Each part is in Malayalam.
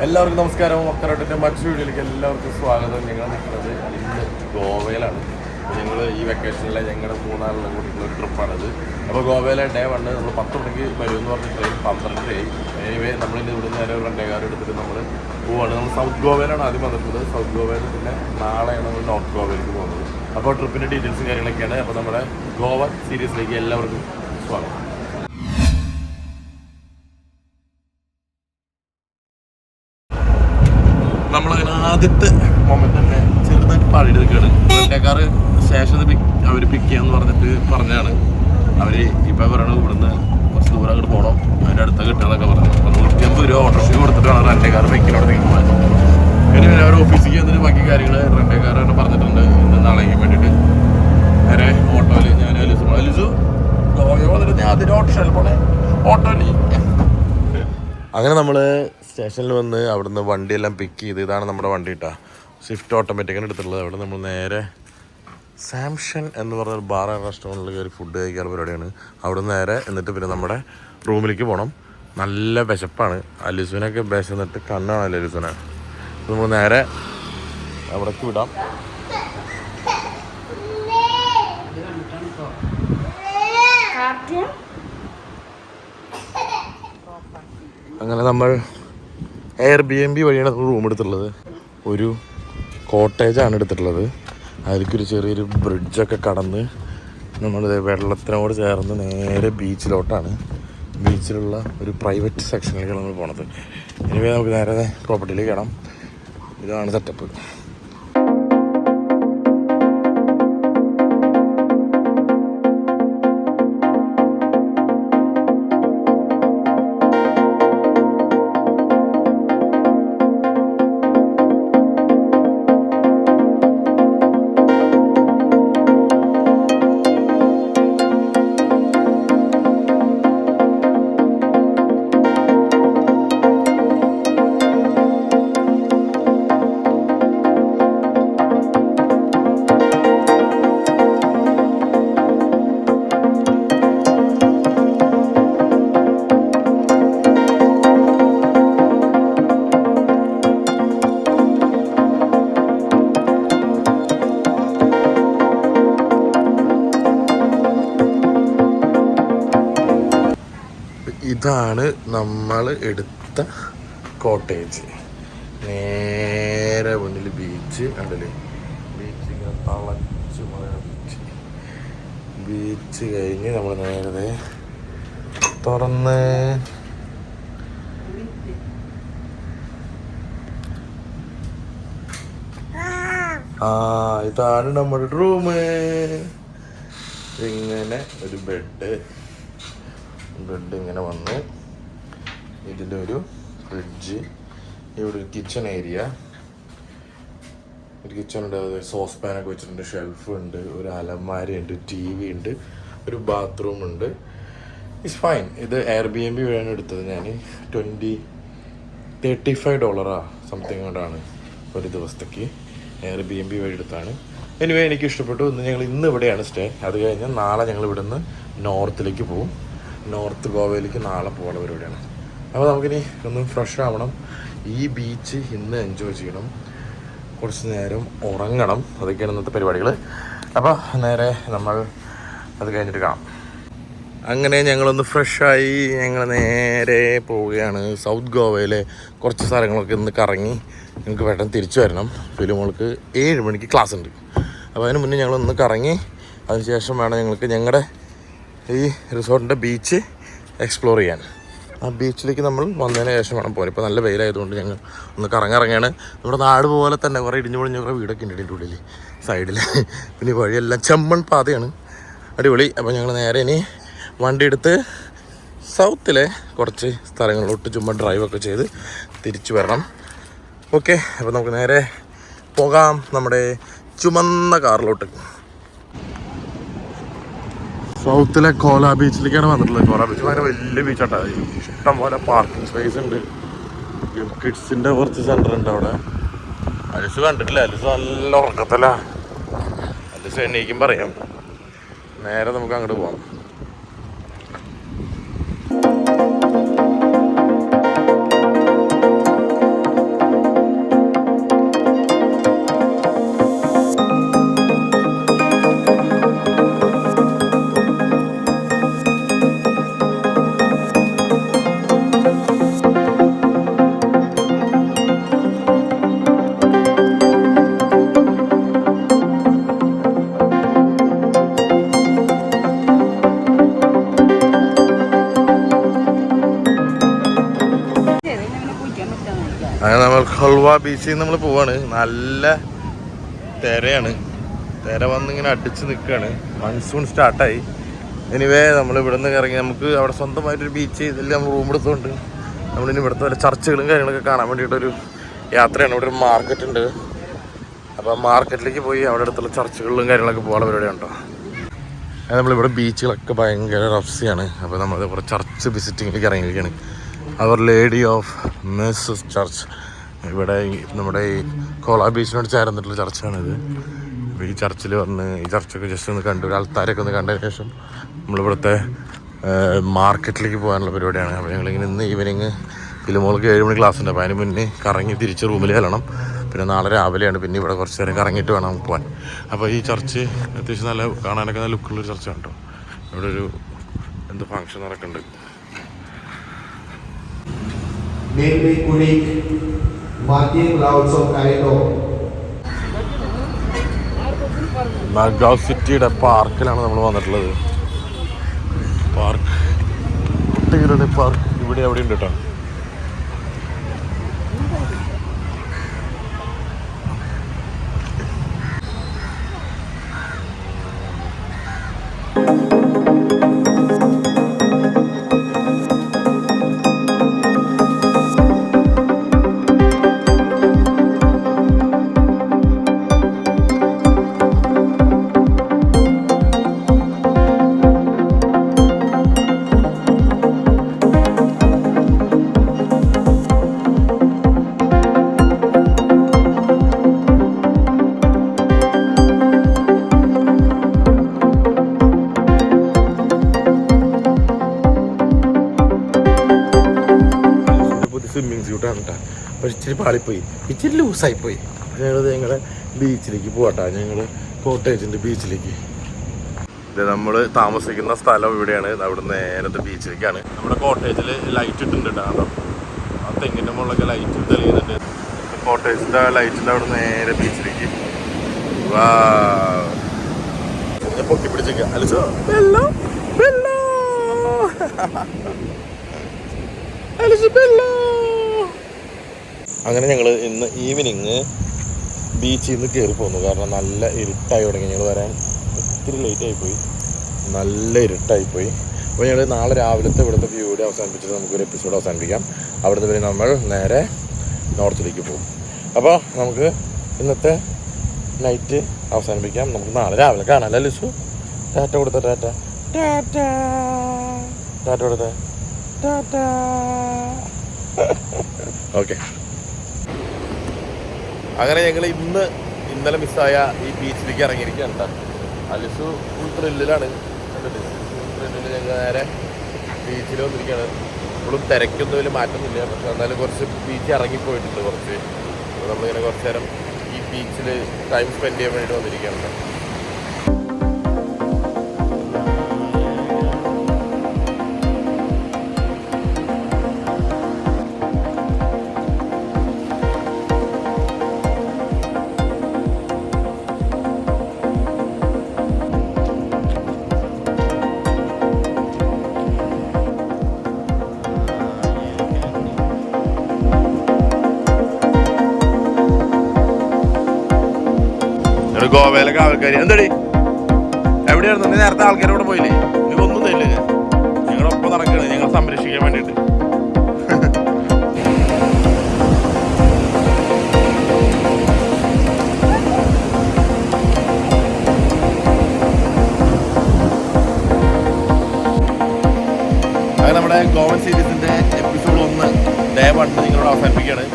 എല്ലാവർക്കും നമസ്കാരം. മക്കരോട്ടിൻ്റെ മറ്റൊരു വീഡിയോയിലേക്ക് എല്ലാവർക്കും സ്വാഗതം. ഞങ്ങൾ നിൽക്കുന്നത് ഇന്ന് ഗോവയിലാണ്. ഞങ്ങൾ ഈ വെക്കേഷനിലെ ഞങ്ങളുടെ മൂന്നാറിലെ കൂടിയിട്ടുള്ള ഒരു ട്രിപ്പാണിത്. അപ്പോൾ ഗോവയിലെ ഡേ 1 നമ്മൾ 10 മണിക്ക് വരുമെന്ന് പറഞ്ഞ ട്രെയിൻ 12 എനിവേ നമ്മളിന്ന് ഇവിടെ നിന്ന് നേരെ ഒരു 2 കാർ എടുത്തിട്ട് നമ്മൾ പോവാണ്. നമ്മൾ സൗത്ത് ഗോവയിലാണ് ആദ്യം വന്നിട്ടുള്ളത്. സൗത്ത് ഗോവയിൽ പിന്നെ നാളെയാണ് നമ്മൾ നോർത്ത് ഗോവയിലേക്ക് പോകുന്നത്. അപ്പോൾ ട്രിപ്പിൻ്റെ ഡീറ്റെയിൽസും കാര്യങ്ങളൊക്കെയാണ്. അപ്പോൾ നമ്മുടെ ഗോവ സീരീസിലേക്ക് എല്ലാവർക്കും സ്വാഗതം. നമ്മളങ്ങനെ ആദ്യത്തെ മൊമെന്റ് തന്നെ ചെറുതായിട്ട് പാടിയിട്ട് നിൽക്കുകയാണ്. റെൻ്റെക്കാർ സ്റ്റേഷനിൽ അവർ പിക്ക് ചെയ്യാന്ന് പറഞ്ഞാണ് അവർ ഇപ്പോൾ പറയണത്. ഇവിടുന്ന് കുറച്ച് ദൂരം അങ്ങോട്ട് പോകണം, അതിൻ്റെ അടുത്ത കിട്ടുകയെന്നൊക്കെ പറഞ്ഞു. അപ്പോൾ 150 രൂപ ഓട്ടോറിക്ഷ കൊടുത്തിട്ടാണ് റെൻ്റെക്കാർ ബൈക്കിനോടത്തേക്ക് പോയത്. ഇനി അവർ ഓഫീസിലേക്ക് വന്നിട്ട് ബാക്കി കാര്യങ്ങൾ റെൻ്റെക്കാർ തന്നെ പറഞ്ഞിട്ടുണ്ട് ഇന്ന് നാളേക്ക് വേണ്ടിയിട്ട്. നേരെ ഓട്ടോയിൽ ഞാൻ അലിസു വന്നിട്ട് അതിന് ഓട്ടോറിക്ഷയിൽ പോണേ ഓട്ടോയിൽ. അങ്ങനെ നമ്മൾ സ്റ്റേഷനിൽ വന്ന് അവിടുന്ന് വണ്ടിയെല്ലാം പിക്ക് ചെയ്ത്, ഇതാണ് നമ്മുടെ വണ്ടി കേട്ടോ, സ്വിഫ്റ്റ് ഓട്ടോമാറ്റിക്കാണ് എടുത്തിട്ടുള്ളത്. അവിടെ നമ്മൾ നേരെ സാംഷൻ എന്ന് പറഞ്ഞൊരു ബാർ ആൻഡ് റെസ്റ്റോറൻറ്റിൽ കയറി ഫുഡ് കഴിക്കാനുള്ള പരിപാടിയാണ്. അവിടെ നിന്ന് നേരെ എന്നിട്ട് പിന്നെ നമ്മുടെ റൂമിലേക്ക് പോകണം. നല്ല വിശപ്പാണ്. അലിസുവിനൊക്കെ വിശന്നിട്ട് കണ്ണാണല്ലോ അലിസുവിനെ. നമ്മൾ നേരെ അവിടേക്ക് വിടാം. അങ്ങനെ നമ്മൾ Airbnb വഴിയാണ് റൂം എടുത്തിട്ടുള്ളത്. ഒരു കോട്ടേജാണ് എടുത്തിട്ടുള്ളത്. അതിലേക്കൊരു ചെറിയൊരു ബ്രിഡ്ജൊക്കെ കടന്ന് നമ്മൾ വെള്ളത്തിനോട് ചേർന്ന് നേരെ ബീച്ചിലോട്ടാണ്. ബീച്ചിലുള്ള ഒരു പ്രൈവറ്റ് സെക്ഷനിലേക്കാണ് നമ്മൾ പോണത്. ഇനി നമുക്ക് നേരെ പ്രോപ്പർട്ടിയിലേക്ക് കാണാം. ഇതാണ് സെറ്റപ്പ്. ഇതാണ് നമ്മൾ എടുത്ത കോട്ടേജ്. നേരെ മുന്നിൽ ബീച്ച് കണ്ടല്ലേ. ബീച്ച് ഇങ്ങനെ തളച്ച് പോയ ബീച്ച് കഴിഞ്ഞ് നമ്മൾ നേരെ തുറന്ന് ഇതാണ് നമ്മുടെ റൂം. ഇങ്ങനെ ഒരു ബെഡ് ഇങ്ങനെ വന്ന് ഇതിൻ്റെ ഒരു ഫ്രിഡ്ജ്, ഇവിടെ ഒരു കിച്ചൺ ഏരിയ, ഒരു കിച്ചണുണ്ട്, സോസ് പാനൊക്കെ വെച്ചിട്ടുണ്ട്, ഷെൽഫ് ഉണ്ട്, ഒരു അലമാരയുണ്ട്, TV ഉണ്ട്, ഒരു ബാത്റൂം ഉണ്ട്. It's fine. ഇത് Airbnb വഴിയാണ് എടുത്തത്. ഞാൻ $35 സംതിങ് കൊണ്ടാണ് ഒരു ദിവസത്തേക്ക് Airbnb വഴി എടുത്താണ്. എനിവേ എനിക്ക് ഇഷ്ടപ്പെട്ടു. ഇന്ന് ഇവിടെയാണ് സ്റ്റേ. അത് കഴിഞ്ഞ് നാളെ ഞങ്ങൾ ഇവിടുന്ന് നോർത്തിലേക്ക് പോകും. നോർത്ത് ഗോവയിലേക്ക് നാളെ പോകുന്ന പരിപാടിയാണ്. അപ്പോൾ നമുക്കിനി ഒന്ന് ഫ്രഷ് ആവണം. ഈ ബീച്ച് ഇന്ന് എൻജോയ് ചെയ്യണം. കുറച്ച് നേരം ഉറങ്ങണം. അതൊക്കെയാണ് ഇന്നത്തെ പരിപാടികൾ. അപ്പോൾ നേരെ നമ്മൾ അത് കഴിഞ്ഞിട്ട് കാണാം. അങ്ങനെ ഞങ്ങളൊന്ന് ഫ്രഷായി ഞങ്ങൾ നേരെ പോവുകയാണ്. സൗത്ത് ഗോവയിലെ കുറച്ച് സ്ഥലങ്ങളൊക്കെ ഇന്ന് കറങ്ങി ഞങ്ങൾക്ക് പെട്ടെന്ന് തിരിച്ചു വരണം. ഫിലിമോൾക്ക് 7 മണിക്ക് ക്ലാസ് ഉണ്ട്. അപ്പോൾ അതിന് മുന്നേ ഞങ്ങളൊന്ന് കറങ്ങി അതിനുശേഷം വേണം ഞങ്ങൾക്ക് ഞങ്ങളുടെ ഈ റിസോർട്ടിൻ്റെ ബീച്ച് എക്സ്പ്ലോർ ചെയ്യാൻ. ആ ബീച്ചിലേക്ക് നമ്മൾ വന്നതിന് ശേഷം വേണം പോകാൻ. ഇപ്പോൾ നല്ല വെയിലായതുകൊണ്ട് ഞങ്ങൾ ഒന്ന് കറങ്ങിറങ്ങിയാണ്. നമ്മുടെ നാട് പോലെ തന്നെ കുറേ ഇടിഞ്ഞു പൊളിഞ്ഞ കുറേ വീടൊക്കെ ഉണ്ട് ഇതിൻ്റെ ഉള്ളിൽ സൈഡിൽ. പിന്നെ ഈ വഴിയെല്ലാം ചെമ്മൺ പാതയാണ്, അടിപൊളി. അപ്പോൾ ഞങ്ങൾ നേരെ ഇനി വണ്ടി എടുത്ത് സൗത്തിലെ കുറച്ച് സ്ഥലങ്ങളിലോട്ട് ചുമ്മാ ഡ്രൈവൊക്കെ ചെയ്ത് തിരിച്ചു വരണം. ഓക്കെ, അപ്പോൾ നമുക്ക് നേരെ പോകാം നമ്മുടെ ചുമന്ന കാറിലോട്ട്. സൗത്തിലെ കോല ബീച്ചിലേക്കാണ് വന്നിട്ടുള്ളത്. കോല ബീച്ച് ഭയങ്കര വലിയ ബീച്ചാട്ടോ. ഇഷ്ടം പോലെ പാർക്കിംഗ് സ്പേസ് ഉണ്ട്. കിഡ്സിൻ്റെ കുറച്ച് സെൻറ്റർ ഉണ്ട് അവിടെ. അലിസ് കണ്ടിട്ടില്ല. അലിസ് നല്ല ഉറക്കത്തില്ല. അലിസ് എണ്ണീക്കും പറയാം. നേരെ നമുക്ക് അങ്ങോട്ട് പോകാം. നമ്മൾ ഹൽവ ബീച്ചിൽ നമ്മൾ പോവാണ്. നല്ല തിരയാണ്, തിര വന്നിങ്ങനെ അടിച്ച് നിൽക്കുകയാണ്. മൺസൂൺ സ്റ്റാർട്ടായി. എനിവേ നമ്മൾ ഇവിടെ നിന്ന് ഇറങ്ങി നമുക്ക് അവിടെ സ്വന്തമായിട്ടൊരു ബീച്ച് ഇതിൽ നമ്മൾ റൂം എടുത്തുകൊണ്ട് നമ്മളിനി ഇവിടുത്തെ വല്ല ചർച്ചകളും കാര്യങ്ങളൊക്കെ കാണാൻ വേണ്ടിയിട്ടൊരു യാത്രയാണ്. ഇവിടെ ഒരു മാർക്കറ്റ് ഉണ്ട്. അപ്പോൾ മാർക്കറ്റിലേക്ക് പോയി അവിടെ അടുത്തുള്ള ചർച്ചകളിലും കാര്യങ്ങളൊക്കെ പോകാനുള്ള പരിപാടിയാണ് കേട്ടോ. നമ്മളിവിടെ ബീച്ചുകളൊക്കെ ഭയങ്കര റഫ്സിയാണ്. അപ്പോൾ നമ്മൾ കുറേ ചർച്ച് വിസിറ്റിങ്ങിലേക്ക് ഇറങ്ങിയിരിക്കുകയാണ്. അവർ ലേഡി ഓഫ് മെഴ്സസ് ചർച്ച്. ഇവിടെ നമ്മുടെ ഈ കോള ബീച്ചിനോട് ചേർന്നിട്ടുള്ള ചർച്ചാണിത്. അപ്പോൾ ഈ ചർച്ചിൽ വന്ന് ഈ ചർച്ചൊക്കെ ജസ്റ്റ് ഒന്ന് കണ്ട് ഒരു ആൾക്കാരൊക്കെ ഒന്ന് കണ്ടതിന് ശേഷം നമ്മളിവിടുത്തെ മാർക്കറ്റിലേക്ക് പോകാനുള്ള പരിപാടിയാണ്. അപ്പോൾ ഞങ്ങളിങ്ങനെ ഇന്ന് ഈവനിങ് കിലുമോൾക്ക് 7 മണി ക്ലാസ് ഉണ്ട്. അപ്പോൾ അതിന് മുന്നേ കറങ്ങി തിരിച്ച് റൂമിൽ ചെല്ലണം. പിന്നെ നാളെ രാവിലെയാണ്. പിന്നെ ഇവിടെ കുറച്ച് നേരം കറങ്ങിയിട്ട് വേണം നമുക്ക് പോകാൻ. അപ്പോൾ ഈ ചർച്ച് അത്യാവശ്യം നല്ല കാണാനൊക്കെ നല്ല ലുക്കുള്ളൊരു ചർച്ചാണ് കേട്ടോ. ഇവിടെ ഒരു എന്ത് ഫങ്ഷൻ നടക്കുന്നുണ്ട്. നാഗാവ് സിറ്റിയുടെ പാർക്കിലാണ് നമ്മൾ വന്നിട്ടുള്ളത്. പാർക്ക് കുട്ടികളുടെ പാർക്ക് ഇവിടെ അവിടെ ഉണ്ട് കേട്ടോ. സ്വിമ്മിങ് സ്യൂട്ടാണ് കേട്ടോ. പക്ഷെ ഇച്ചിരി പാളിപ്പോയി, ഇച്ചിരി ലൂസായിപ്പോയി. ഞങ്ങളുടെ ബീച്ചിലേക്ക് പോകട്ടോ. ഞങ്ങൾ കോട്ടേജിൻ്റെ ബീച്ചിലേക്ക്. ഇത് നമ്മൾ താമസിക്കുന്ന സ്ഥലം ഇവിടെയാണ്. അവിടെ നേരത്തെ ബീച്ചിലേക്കാണ്. നമ്മുടെ കോട്ടേജിൽ ലൈറ്റ് ഇട്ടുണ്ട് കേട്ടോ. ആ തെങ്ങിൻ്റെ മുകളിലൊക്കെ ലൈറ്റ് തെളിയുന്നുണ്ട്. കോട്ടേജിൻ്റെ ലൈറ്റിൻ്റെ അവിടെ നേരെ ബീച്ചിലേക്ക്. വാ പൊക്കി പിടിച്ചേക്കാം. അലിസോ വെള്ളം വെള്ളം അലിസോ വെള്ളം. അങ്ങനെ ഞങ്ങൾ ഇന്ന് ഈവനിങ് ബീച്ചിൽ നിന്ന് കയറി പോന്നു. കാരണം നല്ല ഇരുട്ടായി തുടങ്ങി. ഞങ്ങൾ വരാൻ ഒത്തിരി ലേറ്റായിപ്പോയി, നല്ല ഇരുട്ടായിപ്പോയി. അപ്പോൾ ഞങ്ങൾ നാളെ രാവിലത്തെ ഇവിടുത്തെ വ്യൂടെ അവസാനിപ്പിച്ചിട്ട് നമുക്കൊരു എപ്പിസോഡ് അവസാനിപ്പിക്കാം. അവിടുന്ന് പിന്നെ നമ്മൾ നേരെ നോർത്തിലേക്ക് പോകും. അപ്പോൾ നമുക്ക് ഇന്നത്തെ നൈറ്റ് അവസാനിപ്പിക്കാം. നമുക്ക് നാളെ രാവിലെ കാണാം അല്ലേ ലിസു? ടാറ്റ കൊടുത്ത ടാറ്റ ടാറ്റ ടാറ്റ കൊടുത്ത ടാറ്റ. ഓക്കെ. അങ്ങനെ ഞങ്ങൾ ഇന്നലെ മിസ്സായ ഈ ബീച്ചിലേക്ക് ഇറങ്ങിയിരിക്കുകയാണ് കേട്ടോ. അലിസു ഫുൾ ത്രില്ലിലാണ്. ത്രില്ലിൽ ഞങ്ങൾ നേരെ ബീച്ചിൽ വന്നിരിക്കുകയാണ്. ഇപ്പോഴും തിരക്കൊന്നും വലിയ മാറ്റമൊന്നുമില്ല. പക്ഷെ എന്നാലും കുറച്ച് ബീച്ച് ഇറങ്ങിപ്പോയിട്ടുണ്ട് കുറച്ച്. അപ്പോൾ നമ്മളിങ്ങനെ കുറച്ച് നേരം ഈ ബീച്ചിൽ ടൈം സ്പെൻഡ് ചെയ്യാൻ വേണ്ടിയിട്ട് വന്നിരിക്കുകയാണ് കേട്ടോ. ഗോവയിലൊക്കെ ആൾക്കാർ എന്താടി എവിടെയായിരുന്നു? നീ നേരത്തെ ആൾക്കാരോട് പോയില്ലേ? നിങ്ങൾക്കൊന്നും തരില്ല. ഞങ്ങളൊപ്പം നടക്കുകയാണ്, ഞങ്ങൾ സംരക്ഷിക്കാൻ വേണ്ടിയിട്ട്. അങ്ങനെ നമ്മുടെ ഗോവൻ സീരീസിൻ്റെ എപ്പിസോഡ് 1 ഡേ 1 നിങ്ങളോട് അവസാനിപ്പിക്കുകയാണ്.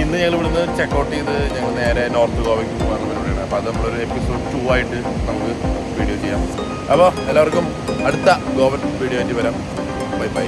ഇന്ന് ഞങ്ങൾ ഇവിടുന്ന് ചെക്കൗട്ട് ചെയ്ത് ഞങ്ങൾ നേരെ നോർത്ത് ഗോവയ്ക്ക് പോകാനുള്ള പരിപാടിയാണ്. അപ്പോൾ അത് നമ്മളൊരു എപ്പിസോഡ് 2 ആയിട്ട് നമുക്ക് വീഡിയോ ചെയ്യാം. അപ്പോൾ എല്ലാവർക്കും അടുത്ത ഗോവൻ വീഡിയോ ആയിട്ട് വരാം. Bye bye.